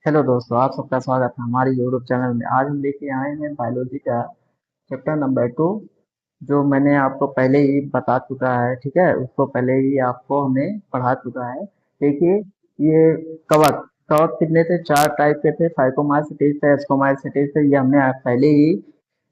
Hello दोस्तों, आप सबका स्वागत है हमारे यूट्यूब चैनल में। आज हम लेके आए हैं बायोलॉजी का चैप्टर नंबर 2, जो मैंने आपको पहले ही बता चुका है। ठीक है, उसको पहले ही आपको हमने पढ़ा चुका है। देखिए, ये कवक कवक कितने थे? चार टाइप के थे। फाइकोमाइसीटीज थे, एस्कोमाइसीटीज थे, ये हमने पहले ही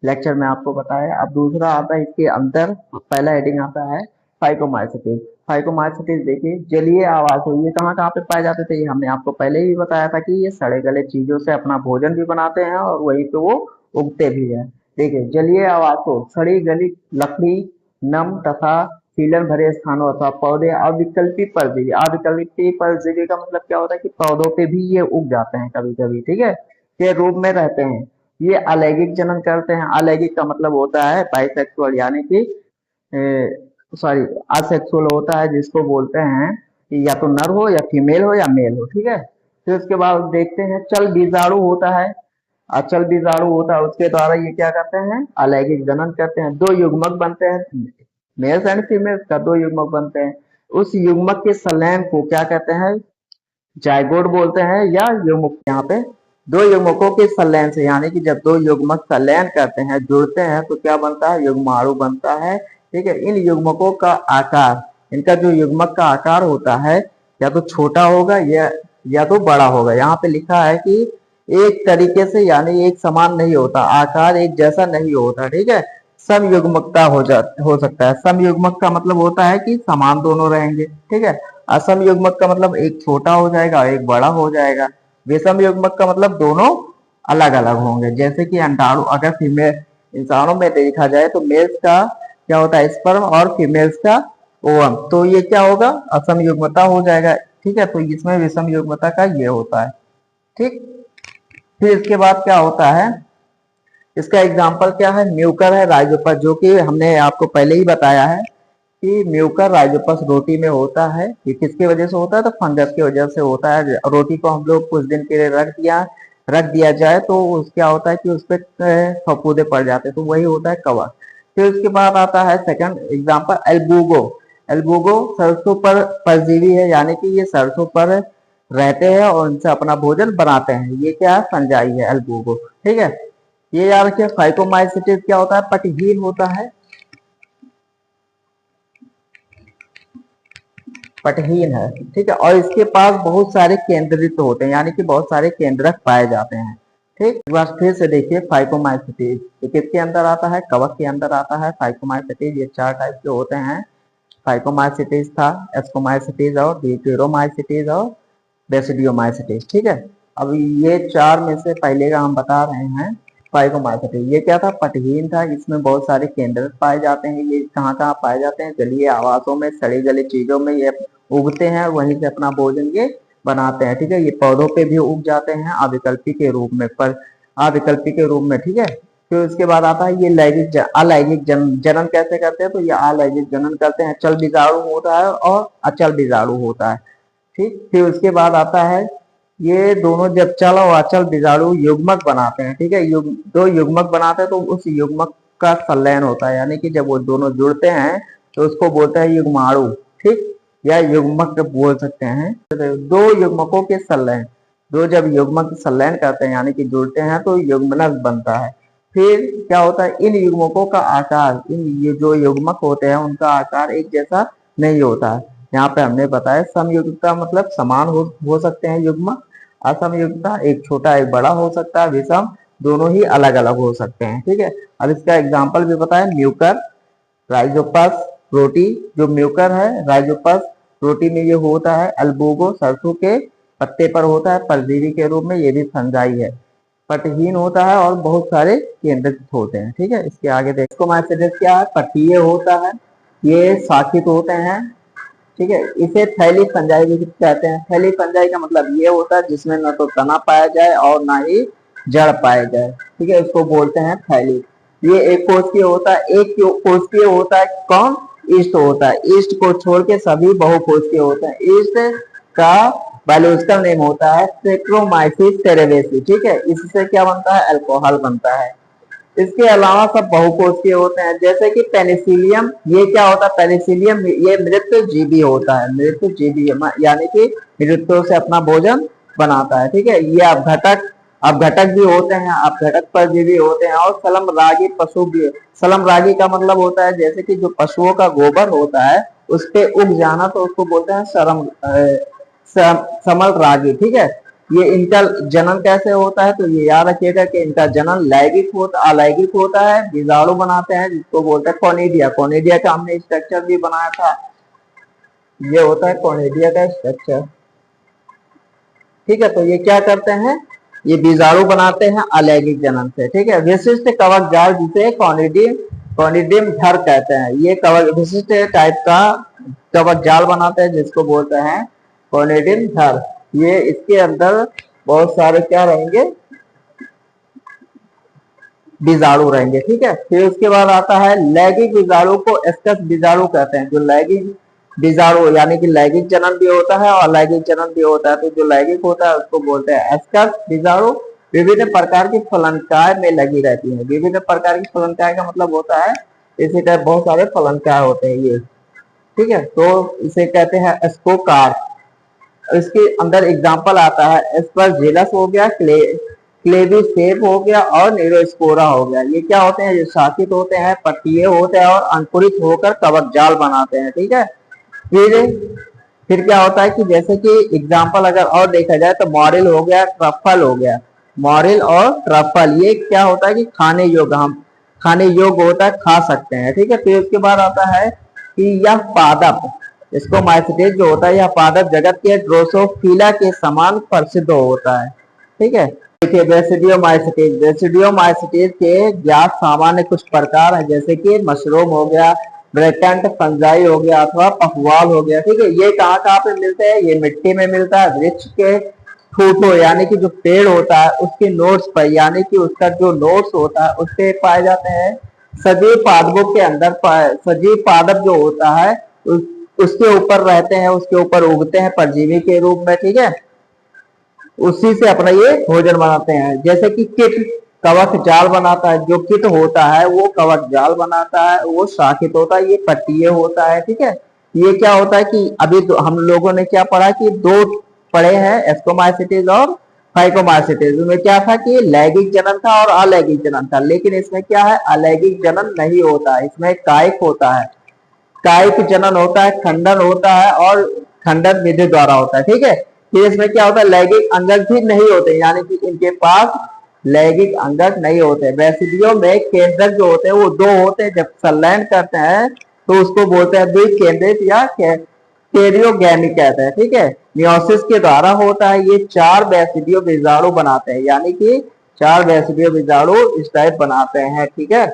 लेक्चर में आपको बताया। अब दूसरा आता है इसके अंदर, पहला हेडिंग आता है फाइकोमाइसीटीज। फाइकोमाइसीटीज देखिए, जलीय आवासों, ये कहाँ कहाँ पे पाए जाते थे? ये हमने आपको पहले ही बताया था कि ये सड़े गले चीजों से अपना भोजन भी बनाते हैं और वहीं पे वो उगते भी हैं। देखिए, जलीय आवासों सड़ी गली लकड़ी, नम तथा सीलन भरे स्थानों अथवा पौधे, अविकल्पी परजीवी। अविकल्पी परजीवी का मतलब क्या होता है कि पौधों पे भी ये उग जाते हैं कभी कभी, ठीक है, के रूप में रहते हैं। ये अलैंगिक जनन करते हैं। अलैंगिक का मतलब होता है बाइसेक्सुअल, यानी कि सॉरी, असेक्सुअल होता है, जिसको बोलते हैं कि या तो नर हो या फीमेल हो या मेल हो। ठीक है, फिर उसके बाद देखते हैं चल बीजाणु होता है। अचल बीजाणु होता है, उसके द्वारा ये क्या करते हैं? अलैंगिक जनन करते हैं। दो युग्मक बनते हैं, मेल्स एंड फीमेल्स का दो युग्मक बनते हैं। उस युग्मक के संलयन को क्या कहते हैं? जाइगोट बोलते हैं या युग्मक। यहाँ पे दो युग्मकों के संलयन से, यानी कि जब दो युग्मक संलयन करते हैं, जुड़ते हैं, तो क्या बनता है? युग्माणु बनता है। ठीक है, इन युग्मकों का आकार, इनका जो युग्मक का आकार होता है, या तो छोटा होगा या तो बड़ा होगा। यहाँ पे लिखा है कि एक तरीके से, यानी एक समान नहीं होता, आकार एक जैसा नहीं होता। ठीक है, समयुग्मकता हो सकता है। समयुग्मक का मतलब होता है कि समान दोनों रहेंगे। ठीक है, असम युग्मक का मतलब एक छोटा हो जाएगा एक बड़ा हो जाएगा। विषम युग्मक का मतलब दोनों अलग अलग होंगे। जैसे कि अंडाणु, अगर फीमेल इंसानों में देखा जाए तो मेल्स का क्या होता है? स्पर्म, और फीमेल्स का ओवम। तो ये क्या होगा? असम युग्मता हो जाएगा। ठीक है, तो इसमें विषम युग्मता का ये होता है। ठीक, फिर इसके बाद क्या होता है? इसका एग्जाम्पल क्या है? म्यूकर है, राइजोपस, जो कि हमने आपको पहले ही बताया है कि म्यूकर राइजोपस रोटी में होता है। ये किसकी वजह से होता है? तो फंगस की वजह से होता है। रोटी को हम लोग कुछ दिन के लिए रख दिया जाए तो क्या होता है कि उस पर फफूंदे पड़ जाते हैं, तो वही होता है कवक। फिर उसके बाद आता है सेकंड एग्जाम्पल, एल्बुगो। एल्बुगो सरसों पर परजीवी है, यानी कि ये सरसों पर रहते हैं और उनसे अपना भोजन बनाते हैं। ये क्या है? फंजाई है एल्बुगो। ठीक है, ये याद रखिए। फाइकोमाइसीट्स क्या होता है? पटहीन होता है, पटहीन है। ठीक है, और इसके पास बहुत सारे केंद्रित होते हैं, यानी कि बहुत सारे केंद्रक पाए जाते हैं। ठीक, एक बार फिर से देखिए, फाइकोमाइसीट्स ये किसके अंदर आता है? कवक के अंदर आता है। फाइकोमाइसीट्स ये चार टाइप के होते हैं। फाइकोमाइसीट्स था, एस्कोमाइसीट्स और ड्यूटेरोमाइसीट्स और बेसिडियोमाइसीट्स। ठीक है, अब ये चार में से पहले का हम बता रहे हैं फाइकोमाइसीट्स। ये क्या था? पटहीन था, इसमें बहुत सारे केंद्र पाए जाते हैं। ये कहाँ कहाँ पाए जाते हैं? जलीय आवासों में, सड़ी गली चीजों में ये उगते हैं, वहीं से अपना भोजन ये बनाते हैं। ठीक है, ये पौधों पे भी उग जाते हैं अविकल्पी के रूप में, पर अविकल्पी के रूप में। ठीक है, फिर उसके बाद आता है ये अलैंगिक जनन कैसे करते हैं? तो ये अलैंगिक जनन करते हैं। चल बीजाणु होता है और अचल बीजाणु होता है। ठीक, फिर उसके बाद आता है ये दोनों जब चल और अचल बीजाणु युग्मक बनाते हैं। ठीक है, दो युग्मक बनाते हैं तो उस युग्मक का संलयन होता है, यानी कि जब वो दोनों जुड़ते हैं तो उसको बोलते हैं युग्माणु। ठीक, या युग्मक बोल सकते हैं। दो युग्मकों के संलयन, दो जब युग्मक संलयन करते हैं यानी कि जुड़ते हैं तो युग्मनक बनता है। फिर क्या होता है? इन युग्मकों का आकार, ये जो युग्मक होते हैं उनका आकार एक जैसा नहीं होता है। यहाँ पे हमने बताया समयुग्मता मतलब समान हो सकते हैं युग्मक। असमयुग्मता एक छोटा एक बड़ा हो सकता है। विषम दोनों ही अलग अलग हो सकते हैं। ठीक है, अब इसका एग्जाम्पल भी बताया, म्यूकर, राइजोपस रोटी। जो म्यूकर है, राइजोपस रोटी में ये होता है। अल्बुगो सरसों के पत्ते पर होता है परजीवी के रूप में, ये भी फंजाई है। पटहीन होता है और बहुत सारे केंद्रित होते हैं। ठीक है, इसके आगे देखो मैसेजेस क्या है? पटीय होता है, ये शाखित होते हैं। ठीक है, इसे थैली फंजाई भी कहते हैं। थैली फंजाई का मतलब ये होता है जिसमें न तो तना पाया जाए और ना ही जड़ पाया जाए। ठीक है, इसको बोलते हैं थैली। ये एक कोशिकीय होता है। एक कोशिकीय होता है कौन? ईस्ट होता है। ईस्ट को छोड़ के सभी बहुकोशिकीय होते हैं। ईस्ट का बायोलॉजिकल नेम होता है सेक्रोमाइसिस सेरेवेसी। ठीक है, इससे क्या बनता है? अल्कोहल बनता है। इसके अलावा सब बहुकोषीय होते हैं, जैसे कि पेनिसिलियम। ये क्या होता है? पेनिसिलियम ये मृत जीवी होता है। मृत जीवी यानी कि मृतों से अपना भोजन बनाता है। ठीक है, ये अपघटक भी होते हैं, अपघटक परजीवी होते हैं, और सलमरागी पशु भी। सलमरागी का मतलब होता है जैसे कि जो पशुओं का गोबर होता है उस पे उग जाना, तो उसको बोलते हैं समल रागी। ठीक है, ये इनका जनन कैसे होता है, तो ये याद रखिएगा कि इनका जनन अलैंगिक होता है, बीजाणु बनाते हैं जिसको बोलते हैं कोनिडिया। कोनिडिया का हमने स्ट्रक्चर भी बनाया था, ये होता है कोनिडिया का स्ट्रक्चर। ठीक है, तो ये क्या करते हैं, ये बीजाणु बनाते हैं अलैंगिक जनन से। ठीक है, विशिष्ट कवक जाल जिसे कॉनिडियम धर कहते हैं, ये कवक विशिष्ट टाइप का कवक जाल बनाते हैं जिसको बोलते हैं कॉनिडियम धर। ये इसके अंदर बहुत सारे क्या रहेंगे, बीजाणु रहेंगे। ठीक है, फिर उसके बाद आता है लैंगिक बीजाणु को एस्कस बीजाणु कहते हैं। जो लैंगिक बीजाणु यानी कि लैंगिक जनन भी होता है और अलैंगिक जनन भी होता है, तो जो लैंगिक होता है उसको बोलते हैं एस्कस बीजाणु। विभिन्न प्रकार की फलनकाय में लगी रहती है। विभिन्न प्रकार की फलनकाय का मतलब होता है इसी टाइप बहुत सारे फलनकाय होते हैं ये। ठीक है, तो इसे कहते हैं स्कोकार। इसके अंदर एग्जाम्पल आता है एस्परजिलस हो गया, क्लेविसेप हो गया और नीरोस्पोरा हो गया। ये क्या होते हैं, ये शाखित होते हैं, पट्टिये होते हैं और अंकुरित होकर कवक जाल बनाते हैं। ठीक है, फिर क्या होता है कि जैसे कि एग्जाम्पल अगर और देखा जाए तो मॉरिल हो गया, ट्रफल हो गया। मॉरिल और ट्रफल ये क्या होता है कि खाने योग्य होता है, खा सकते हैं। ठीक है, फिर उसके बाद आता है कि यह पादप, इसको माइसिटेज जो होता है, यह पादप जगत के ड्रोसोफिला के समान प्रसिद्ध होता है। ठीक है, देखिए बेसिडियोमाइसिटेज के ज्ञात सामान्य कुछ प्रकार है, जैसे कि मशरूम हो गया, ब्रेकेंट फंजाई हो गया अथवा पखवाल हो गया। ठीक है, ये कहाँ कहाँ पे मिलते हैं, ये मिट्टी में मिलता है, वृक्ष के ठूठो यानी कि जो पेड़ होता है उसके नोट्स पर, यानी कि उसका जो नोट्स होता है उस पे पाए जाते हैं। सजीव पादपों के अंदर सजीव पादप जो होता है उसके ऊपर रहते हैं, उसके ऊपर उगते हैं परजीवी के रूप में। ठीक है, उसी से अपना ये भोजन बनाते हैं। जैसे कि किट कवक जाल बनाता है, जो किट होता है वो कवक जाल बनाता है, वो शाखित होता है, ये पट्टीय होता है। ठीक है, ये क्या होता है कि अभी हम लोगों ने क्या पढ़ा कि दो पढ़े हैं, एस्कोमाइसिटीज और फाइकोमाइसिटीज। में क्या था कि लैंगिक जनन था और अलैंगिक जनन था, लेकिन इसमें क्या है, अलैंगिक जनन नहीं होता है, इसमें कायिक होता है। कायिक जनन होता है, खंडन होता है और खंडन विधि द्वारा होता है। ठीक है, फिर इसमें क्या होता है, लैंगिक अंगक भी नहीं होते, यानी कि इनके पास लैंगिक अंगक नहीं होते। वैसिडियो में केंद्रक जो होते हैं वो दो होते हैं, जब संलयन करते हैं तो उसको बोलते हैं द्विकेंद्रित या कैरियोगैमी कहते हैं। ठीक है, मियोसिस के द्वारा होता है, ये 4 वैसिडियो बीजाणु बनाते हैं, यानी कि 4 वैसिडियो बीजाणु इस टाइप बनाते हैं। ठीक है,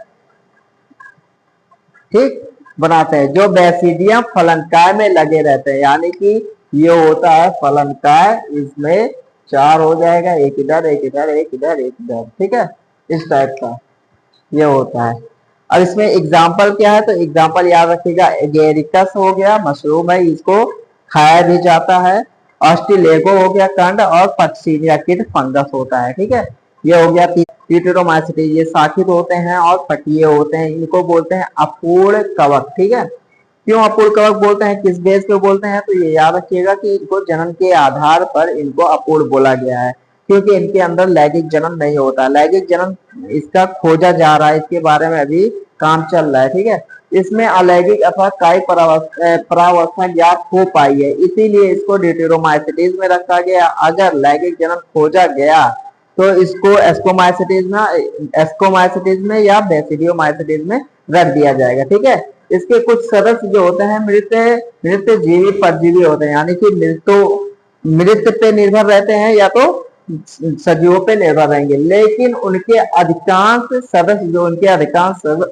ठीक बनाते हैं, जो बैसिडियम फलनकाय में लगे रहते हैं, यानी कि ये होता है फलनकाय, इसमें 4 हो जाएगा, एक इधर एक इधर एक इधर एक इधर। ठीक है, इस टाइप का ये होता है। और इसमें एग्जाम्पल क्या है, तो एग्जाम्पल याद रखिएगा, एगेरिकस हो गया, मशरूम है, इसको खाया भी जाता है। ऑस्टिलेगो हो गया कंड, और पक्सीनिया किड फंगस होता है। ठीक है, ये हो गया टीटेरोमाइसिटी, ये शाखित होते हैं और पटिए होते हैं, इनको बोलते हैं अपूर्ण कवक। ठीक है, क्यों अपूर्ण कवक बोलते हैं, किस बेस पे बोलते हैं, तो ये याद रखिएगा कि इनको जनन के आधार पर इनको अपूर्ण बोला गया है, क्योंकि इनके अंदर लैंगिक जनन नहीं होता। लैंगिक जनन इसका खोजा जा रहा है, इसके बारे में अभी काम चल रहा है। ठीक है, इसमें अलैंगिक अथवा कायिक परावस्था ज्ञात हो पाई है, इसीलिए इसको ड्यूटेरोमाइसिटीज में रखा गया। अगर लैंगिक जनन खोजा गया तो इसको एस्कोमाइसिटीज में या बेसिडियोमाइसिटीज में रख दिया जाएगा। ठीक है, इसके कुछ सदस्य जो होते हैं मृत जीवी परजीवी होते हैं, यानी कि मृत पे निर्भर रहते हैं या तो सजीवों पे निर्भर रहेंगे, लेकिन उनके अधिकांश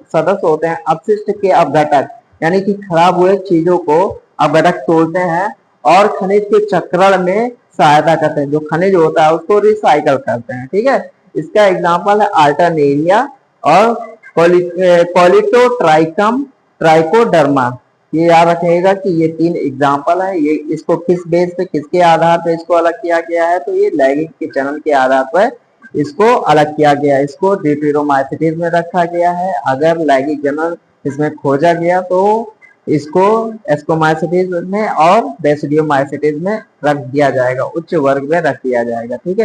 सदस्य होते हैं अपशिष्ट के अपघटक, यानी कि खराब हुए चीजों को अपघटक तोड़ते हैं और खनिज के चक्रण में सहायता करते हैं, जो खनिज होता है उसको रिसाइकल करते हैं। ठीक है, इसका एग्जाम्पल है अल्टरनेरिया और कॉलिटोट्राइकम ट्राइकोडर्मा। ये याद रखिएगा कि ये 3 एग्जाम्पल है। ये इसको किस बेस पे, किसके आधार पे इसको अलग किया गया है, तो ये लैंगिक के जनन के आधार पर इसको अलग किया गया है, इसको ड्यूटेरोमाइसिटीज में रखा गया है। अगर लैंगिक जनन इसमें खोजा गया तो इसको एस्कोमाइसिटीज में और बेसिडियोमाइसिटीज में रख दिया जाएगा, उच्च वर्ग में रख दिया जाएगा। ठीक है।